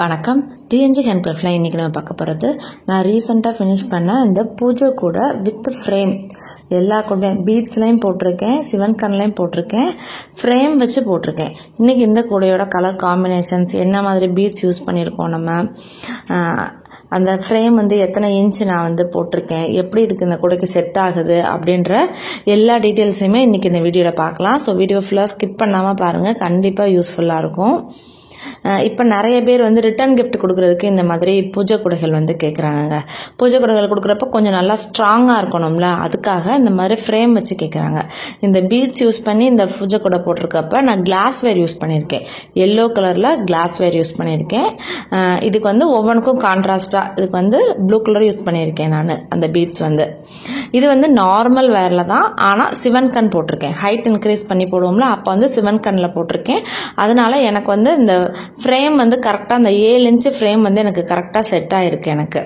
வணக்கம் டிஎன்ஜி ஹேண்ட்கிராஃப்ட்ல இன்றைக்கி நம்ம பார்க்க போகிறது நான் ரீசெண்டாக ஃபினிஷ் பண்ண இந்த பூஜை கூட வித் ஃப்ரேம் எல்லா கூட பீட்ஸ்லையும் போட்டிருக்கேன், சிவன் கண்லையும் போட்டிருக்கேன், ஃப்ரேம் வச்சு போட்டிருக்கேன். இன்றைக்கி இந்த கூடையோட கலர் காம்பினேஷன்ஸ் என்ன மாதிரி பீட்ஸ் யூஸ் பண்ணியிருக்கோம், நம்ம அந்த ஃப்ரேம் எத்தனை இன்ச் நான் போட்டிருக்கேன், எப்படி இதுக்கு இந்த கூடைக்கு செட் ஆகுது அப்படின்ற எல்லா டீட்டெயில்ஸையுமே இன்றைக்கி இந்த வீடியோவில் பார்க்கலாம். ஸோ வீடியோ ஃபுல்லாக ஸ்கிப் பண்ணாமல் பாருங்கள், கண்டிப்பாக யூஸ்ஃபுல்லாக இருக்கும். இப்போ நிறைய பேர் ரிட்டர்ன் கிஃப்ட் கொடுக்குறதுக்கு இந்த மாதிரி பூஜை கூடைகள் கேட்குறாங்க. பூஜை கூடைகள் கொடுக்குறப்ப கொஞ்சம் நல்லா ஸ்ட்ராங்காக இருக்கணும்ல, அதுக்காக இந்த மாதிரி ஃப்ரேம் வச்சு கேட்குறாங்க. இந்த பீட்ஸ் யூஸ் பண்ணி இந்த பூஜை கூடை போட்டிருக்கப்ப நான் கிளாஸ்வேர் யூஸ் பண்ணியிருக்கேன். எல்லோ கலரில் கிளாஸ்வேர் யூஸ் பண்ணியிருக்கேன். இதுக்கு ஒவ்வொன்றுக்கும் கான்ட்ராஸ்டாக இதுக்கு ப்ளூ கலர் யூஸ் பண்ணியிருக்கேன் நான். அந்த பீட்ஸ் இது நார்மல் வேரில் தான், ஆனால் சிவன் கண் போட்டிருக்கேன். ஹைட் இன்க்ரீஸ் பண்ணி போடுவோம்ல, அப்போ சிவன் கண்ணில் போட்டிருக்கேன். அதனால எனக்கு இந்த ஃப்ரேம் கரெக்டாக அந்த 7 இன்ச்சு ஃப்ரேம் எனக்கு கரெக்டாக செட் ஆகிருக்கு. எனக்கு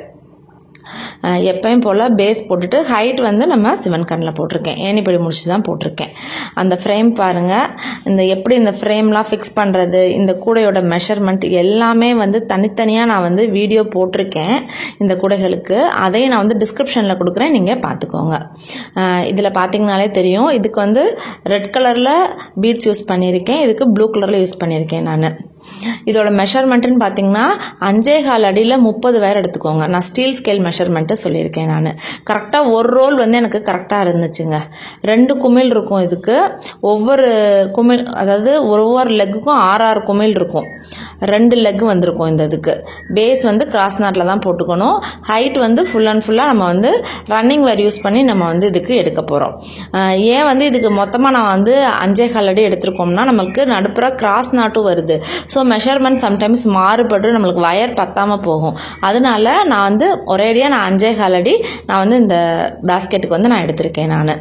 எப்பயும் போல் பேஸ் போட்டுட்டு ஹைட் நம்ம சிவன் கண்ணில் போட்டிருக்கேன். ஏணிப்படி முடிச்சு தான் போட்டிருக்கேன். அந்த ஃப்ரேம் பாருங்கள், எப்படி இந்த ஃப்ரேம்லாம் ஃபிக்ஸ் பண்ணுறது, இந்த கூடையோட மெஷர்மெண்ட் எல்லாமே தனித்தனியாக நான் வீடியோ போட்டிருக்கேன் இந்த கூடைகளுக்கு. அதையும் நான் டிஸ்கிரிப்ஷனில் கொடுக்குறேன், நீங்கள் பார்த்துக்கோங்க. இதில் பார்த்தீங்கனாலே தெரியும், இதுக்கு ரெட் கலரில் பீட்ஸ் யூஸ் பண்ணியிருக்கேன், இதுக்கு ப்ளூ கலரில் யூஸ் பண்ணியிருக்கேன் நான். இதோட மெஷர்மெண்ட்டுன்னு பார்த்தீங்கன்னா 5.25 அடியில் 30 வயர் எடுத்துக்கோங்க. நான் ஸ்டீல் ஸ்கேல் மெஷர்மெண்ட்டு சொல்லியிருக்கேன் நான். கரெக்டாக ஒரு ரோல் எனக்கு கரெக்டாக இருந்துச்சுங்க. 2 குமிழ் இருக்கும் இதுக்கு. ஒவ்வொரு குமிழ், அதாவது ஒவ்வொரு லெக்குக்கும் 6 குமிழ் இருக்கும். 2 லெக் வந்திருக்கும் இந்த இதுக்கு. பேஸ் கிராஸ் நாட்டில் தான் போட்டுக்கணும். ஹைட் ஃபுல் அண்ட் ஃபுல்லாக நம்ம ரன்னிங் வயர் யூஸ் பண்ணி நம்ம இதுக்கு எடுக்க போகிறோம். ஏன் இதுக்கு மொத்தமாக நான் 5.25 அடி எடுத்திருக்கோம்னா நமக்கு நடுப்புற கிராஸ் நாட்டும் வருது. ஸோ மெஷர்மெண்ட் சம்டைம்ஸ் மாறுபட்டு நம்மளுக்கு வயர் பத்தாமல் போகும். அதனால நான் ஒரேடியாக நான் 5.25 அடி நான் இந்த பேஸ்கெட்டுக்கு நான் எடுத்திருக்கேன் நான்.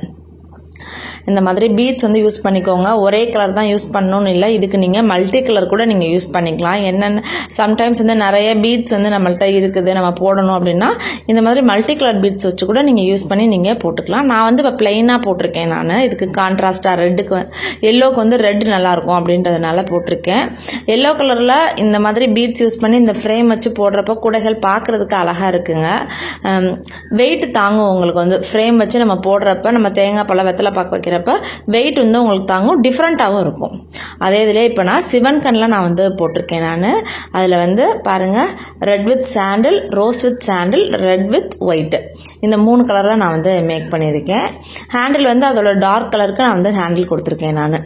இந்த மாதிரி பீட்ஸ் யூஸ் பண்ணிக்கோங்க. ஒரே கலர் தான் யூஸ் பண்ணணும்னு இல்லை, இதுக்கு நீங்கள் மல்டி கலர் கூட நீங்கள் யூஸ் பண்ணிக்கலாம். என்னென்ன சம்டைம்ஸ் நிறைய பீட்ஸ் நம்மள்ட்ட இருக்குது, நம்ம போடணும் அப்படின்னா இந்த மாதிரி மல்டி கலர் பீட்ஸ் வச்சு கூட நீங்கள் யூஸ் பண்ணி நீங்கள் போட்டுக்கலாம். நான் இப்போ பிளெயினாக போட்டிருக்கேன் நான். இதுக்கு கான்ட்ராஸ்டாக ரெட்டுக்கு எல்லோக்கு ரெட் நல்லாயிருக்கும் அப்படின்றதுனால போட்டிருக்கேன். எல்லோ கலரில் இந்த மாதிரி பீட்ஸ் யூஸ் பண்ணி இந்த ஃப்ரேம் வச்சு போடுறப்ப கூடைகள் பார்க்குறதுக்கு அழகாக இருக்குங்க. வெயிட் தாங்கும் உங்களுக்கு. ஃப்ரேம் வச்சு நம்ம போடுறப்ப நம்ம தேங்காய் பழம் வெத்தலை பார்க்க வைக்கிற வெயிட் உங்களுக்கு தாங்கும், டிஃப்ரெண்டாகவும் இருக்கும். அதே இதில் இப்போ நான் சிவன் கண்ணில் நான் போட்டிருக்கேன் நான். அதில் பாருங்க, red with sandal, rose with sandal, red with white, இந்த 3 கலரில் நான் மேக் பண்ணியிருக்கேன். ஹேண்டில் அதோட டார்க் கலருக்கு நான் ஹேண்டில் கொடுத்துருக்கேன் நான்.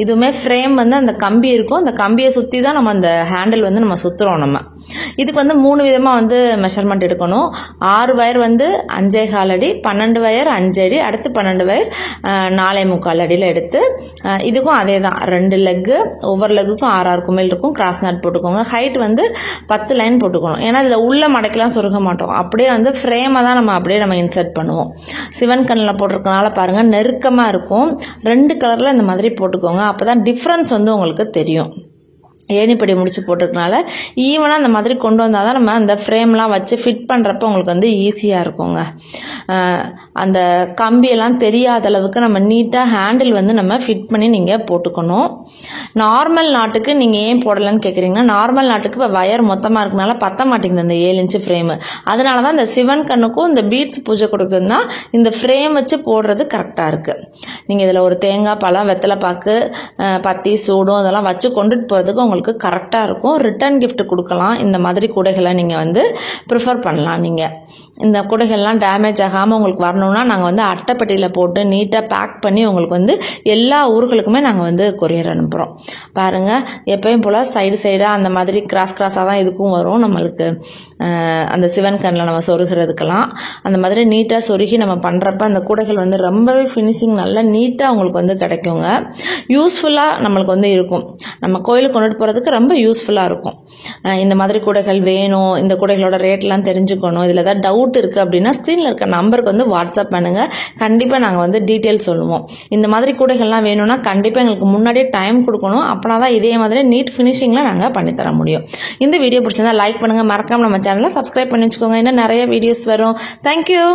இதுவுமே ஃப்ரேம் அந்த கம்பி இருக்கும், அந்த கம்பியை சுற்றி தான் நம்ம அந்த ஹேண்டில் நம்ம சுற்றுறோம். நம்ம இதுக்கு 3 விதமாக மெஷர்மெண்ட் எடுக்கணும். 6 வயர் 5.25 அடி, 12 வயர் 5 அடி, அடுத்து 12 வயர் 4.25 அடியில் எடுத்து, இதுக்கும் அதே தான் 2 லெக்கு, ஒவ்வொரு லெக்குக்கும் 6 குமிழ் இருக்கும். கிராஸ் நாட் போட்டுக்கோங்க. ஹைட் 10 லைன் போட்டுக்கணும். ஏன்னா இதில் உள்ள மடக்கெல்லாம் சொருக மாட்டோம், அப்படியே ஃப்ரேமை தான் நம்ம அப்படியே நம்ம இன்சர்ட் பண்ணுவோம். சிவன் கண்ணில் போட்டிருக்கனால பாருங்கள் நெருக்கமாக இருக்கும். 2 கலரில் இந்த மாதிரி போட்டுக்கோங்க, அப்போ தான் டிஃப்ரென்ஸ் உங்களுக்கு தெரியும். ஏணிப்படி முடிச்சு போட்டிருக்கனால ஈவனாக அந்த மாதிரி கொண்டு வந்தால் தான் நம்ம அந்த ஃப்ரேம்லாம் வச்சு ஃபிட் பண்ணுறப்ப உங்களுக்கு ஈஸியாக இருக்குங்க. அந்த கம்பியெல்லாம் தெரியாத அளவுக்கு நம்ம நீட்டாக ஹேண்டில் நம்ம ஃபிட் பண்ணி நீங்கள் போட்டுக்கணும். நார்மல் நாட்டுக்கு நீங்கள் ஏன் போடலன்னு கேட்குறீங்கன்னா, நார்மல் நாட்டுக்கு இப்போ வயர் மொத்தமாக இருக்கனால பத்த மாட்டேங்குது அந்த 7 இன்ச்சு ஃப்ரேமு. அதனால தான் இந்த சிவன் கண்ணுக்கும் இந்த பீட்ஸ் பூஜை கொடுக்குதுன்னா இந்த ஃப்ரேம் வச்சு போடுறது கரெக்டாக இருக்குது. நீங்கள் இதில் ஒரு தேங்காய் பழம் வெத்தலை பாக்கு பத்தி சூடும் அதெல்லாம் வச்சு கொண்டுட்டு போகிறதுக்கு உங்களுக்கு கரெக்டாக இருக்கும். ரிட்டர்ன் கிஃப்ட் கொடுக்கலாம். இந்த மாதிரி கூடைகளை நீங்கள் ப்ரிஃபர் பண்ணலாம். நீங்கள் இந்த கூடைகள்லாம் டேமேஜ் ஆகாமல் உங்களுக்கு வரணும்னா நாங்கள் அட்டைப்பட்டியில் போட்டு நீட்டாக பேக் பண்ணி உங்களுக்கு எல்லா ஊர்களுக்குமே நாங்கள் கொரியர் அனுப்புகிறோம். பாருங்கள், எப்பயும் போல் சைடாக அந்த மாதிரி கிராஸாக தான் இதுக்கும் வரும். நம்மளுக்கு அந்த சிவன் கண்ணில் நம்ம சொருகிறதுக்கெல்லாம் அந்த மாதிரி நீட்டாக சொருகி நம்ம பண்ணுறப்ப அந்த கூடைகள் ரொம்பவே ஃபினிஷிங் நல்லா நீட்டாக உங்களுக்கு கிடைக்குங்க. யூஸ்ஃபுல்லாக நம்மளுக்கு இருக்கும். நம்ம கோயிலுக்கு கொண்டுட்டு போகிறதுக்கு ரொம்ப யூஸ்ஃபுல்லாக இருக்கும். இந்த மாதிரி கூடைகள் வேணும், இந்த கூடைகளோட ரேட்லாம் தெரிஞ்சுக்கணும், இதில் ஏதாவது டவுட் இருக்குது அப்படின்னா ஸ்க்ரீனில் இருக்க நம்பருக்கு வாட்ஸ்அப் பண்ணுங்கள். கண்டிப்பாக நாங்கள் டீட்டெயில்ஸ் சொல்லுவோம். இந்த மாதிரி கூடைகள்லாம் வேணும்னா கண்டிப்பாக எங்களுக்கு முன்னாடியே டைம் கொடுக்கணும். அப்படின்னா தான் இதே மாதிரி நீட் ஃபினிஷிங்கில் நாங்கள் பண்ணித்தர முடியும். இந்த வீடியோ பிடிச்சிருந்தா லைக் பண்ணுங்கள், மறக்காமல் நம்ம சேனலை சப்ஸ்கிரைப் பண்ணி வச்சுக்கோங்க. இன்னும் நிறைய வீடியோஸ் வரும். தேங்க்யூ.